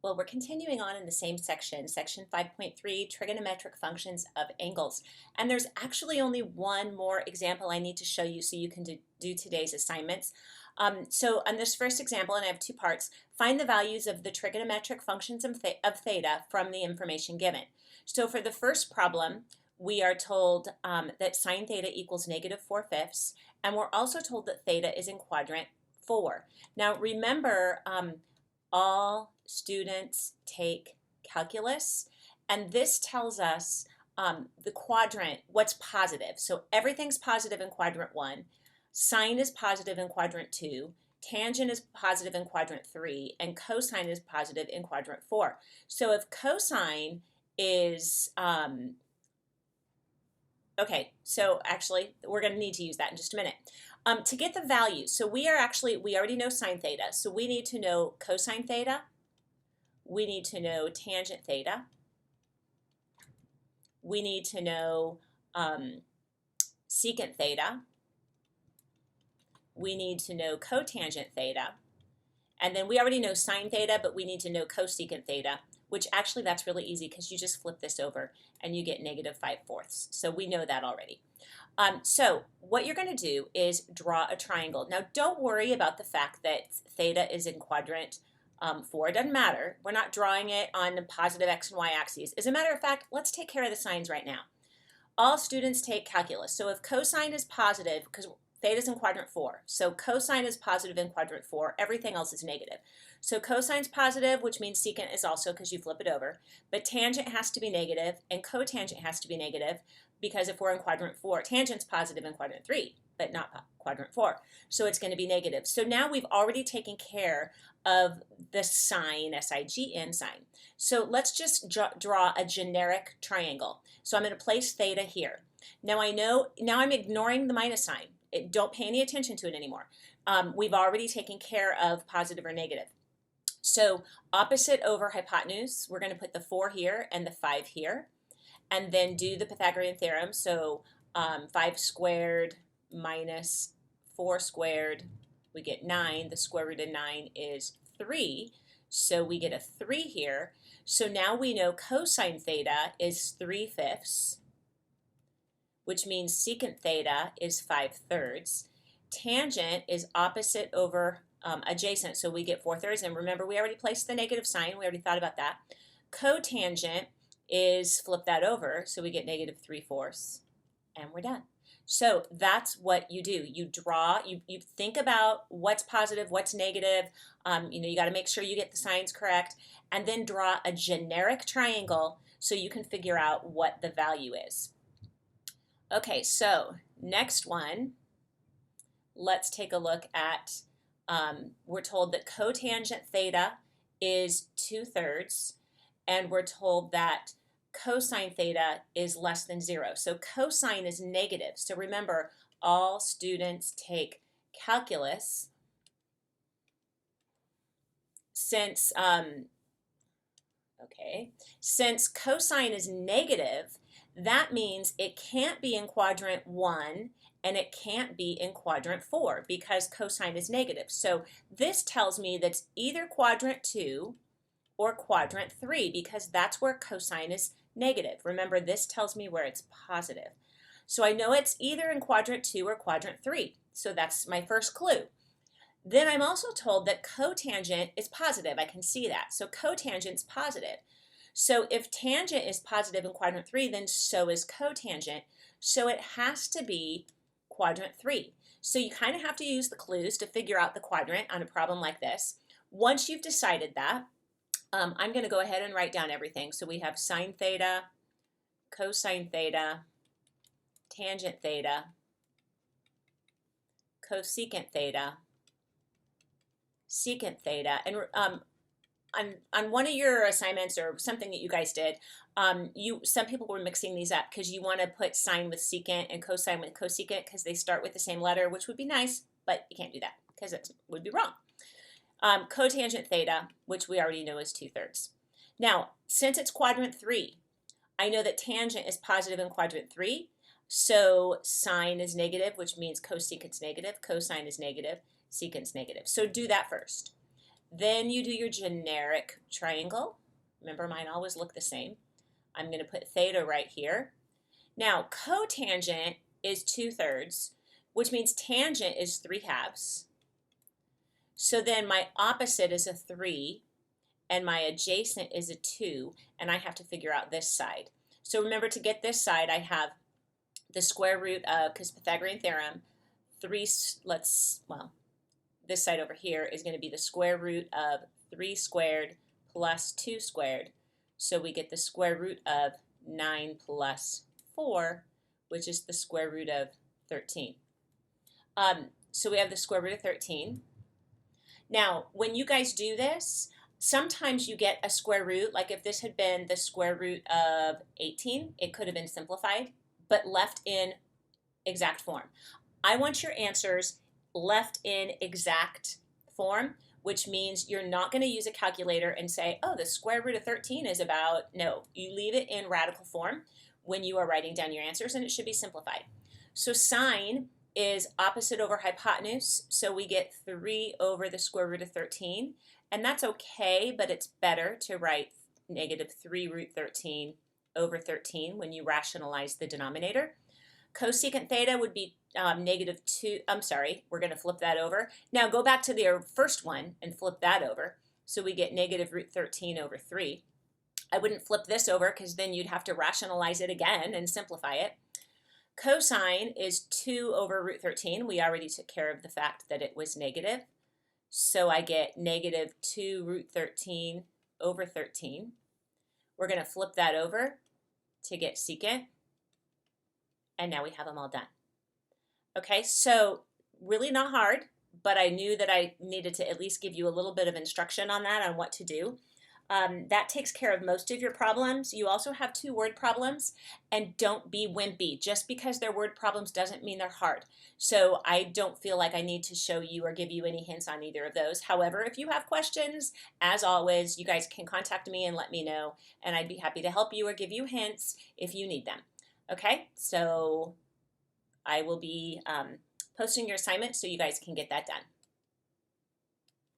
Well, we're continuing on in the same section, section 5.3, trigonometric functions of angles. And there's actually only one more example I need to show you so you can do today's assignments. So on this first example, and I have two parts, find the values of the trigonometric functions of theta from the information given. So for the first problem, we are told that sine theta equals -4/5, and we're also told that theta is in quadrant 4. Now remember, all students take calculus, and this tells us the quadrant, what's positive. So everything's positive in quadrant 1, sine is positive in quadrant 2, tangent is positive in quadrant 3, and cosine is positive in quadrant 4. So if cosine is, okay, so actually we're going to need to use that in just a minute. To get the value, so we already know sine theta, so we need to know cosine theta, we need to know tangent theta, we need to know secant theta, we need to know cotangent theta, and then we already know sine theta, but we need to know cosecant theta, which actually that's really easy because you just flip this over and you get -5/4. So we know that already. So what you're going to do is draw a triangle. Now don't worry about the fact that theta is in quadrant 4. It doesn't matter. We're not drawing it on the positive x and y axes. As a matter of fact, let's take care of the signs right now. All students take calculus. So if cosine is positive, because theta is in quadrant 4, so cosine is positive in quadrant 4, everything else is negative. So cosine's positive, which means secant is also, because you flip it over, but tangent has to be negative and cotangent has to be negative, because if we're in quadrant 4, tangent's positive in quadrant 3, but not quadrant 4. So it's going to be negative. So now we've already taken care of the sign, S-I-G-N sign. So let's just draw a generic triangle. So I'm going to place theta here. Now I'm ignoring the minus sign. Don't pay any attention to it anymore. We've already taken care of positive or negative. So opposite over hypotenuse, we're going to put the 4 here and the 5 here, and then do the Pythagorean theorem. So 5 squared minus 4 squared, we get 9. The square root of 9 is 3, so we get a 3 here. So now we know cosine theta is 3/5, which means secant theta is 5/3. Tangent is opposite over adjacent, so we get 4/3. And remember, we already placed the negative sign. We already thought about that. Cotangent is flip that over, so we get -3/4, and we're done. So that's what you do. You draw, you think about what's positive, what's negative. You got to make sure you get the signs correct, and then draw a generic triangle so you can figure out what the value is. Okay, so next one, let's take a look at, we're told that cotangent theta is 2/3, and we're told that cosine theta is less than 0. So cosine is negative. So remember, all students take calculus. Since cosine is negative, that means it can't be in quadrant 1 and it can't be in quadrant 4 because cosine is negative. So this tells me that's either quadrant 2 or quadrant 3 because that's where cosine is negative. Remember, this tells me where it's positive. So I know it's either in quadrant 2 or quadrant 3. So that's my first clue. Then I'm also told that cotangent is positive. I can see that. So cotangent's positive. So if tangent is positive in quadrant 3, then so is cotangent. So it has to be quadrant 3. So you kind of have to use the clues to figure out the quadrant on a problem like this. Once you've decided that, I'm going to go ahead and write down everything. So we have sine theta, cosine theta, tangent theta, cosecant theta, secant theta, and on one of your assignments or something that you guys did, some people were mixing these up because you want to put sine with secant and cosine with cosecant because they start with the same letter, which would be nice, but you can't do that because it would be wrong. Cotangent theta, which we already know is 2/3. Now, since it's quadrant 3, I know that tangent is positive in quadrant 3, so sine is negative, which means cosecant's negative, cosine is negative, secant's negative. So do that first. Then you do your generic triangle. Remember, mine always look the same. I'm going to put theta right here. Now, cotangent is 2/3, which means tangent is 3/2. So then my opposite is a 3, and my adjacent is a 2, and I have to figure out this side. So remember, to get this side, I have the square root of, because Pythagorean theorem, this side over here is going to be the square root of 3 squared plus 2 squared. So we get the square root of 9 plus 4, which is the square root of 13. So we have the square root of 13. Now, when you guys do this, sometimes you get a square root. Like if this had been the square root of 18, it could have been simplified, but left in exact form. I want your answers left in exact form, which means you're not going to use a calculator and say, oh, the square root of 13 is about, no, you leave it in radical form when you are writing down your answers, and it should be simplified. So sine is opposite over hypotenuse, so we get 3 over the square root of 13, and that's okay, but it's better to write negative 3 root 13 over 13 when you rationalize the denominator. Cosecant theta would be negative 2, we're going to flip that over. Now go back to the first one and flip that over. So we get negative root 13 over 3. I wouldn't flip this over because then you'd have to rationalize it again and simplify it. Cosine is 2 over root 13. We already took care of the fact that it was negative. So I get negative 2 root 13 over 13. We're going to flip that over to get secant. And now we have them all done. Okay, so really not hard, but I knew that I needed to at least give you a little bit of instruction on that, on what to do. That takes care of most of your problems. You also have 2 word problems, and don't be wimpy. Just because they're word problems doesn't mean they're hard. So I don't feel like I need to show you or give you any hints on either of those. However, if you have questions, as always, you guys can contact me and let me know, and I'd be happy to help you or give you hints if you need them. Okay, so I will be posting your assignment so you guys can get that done.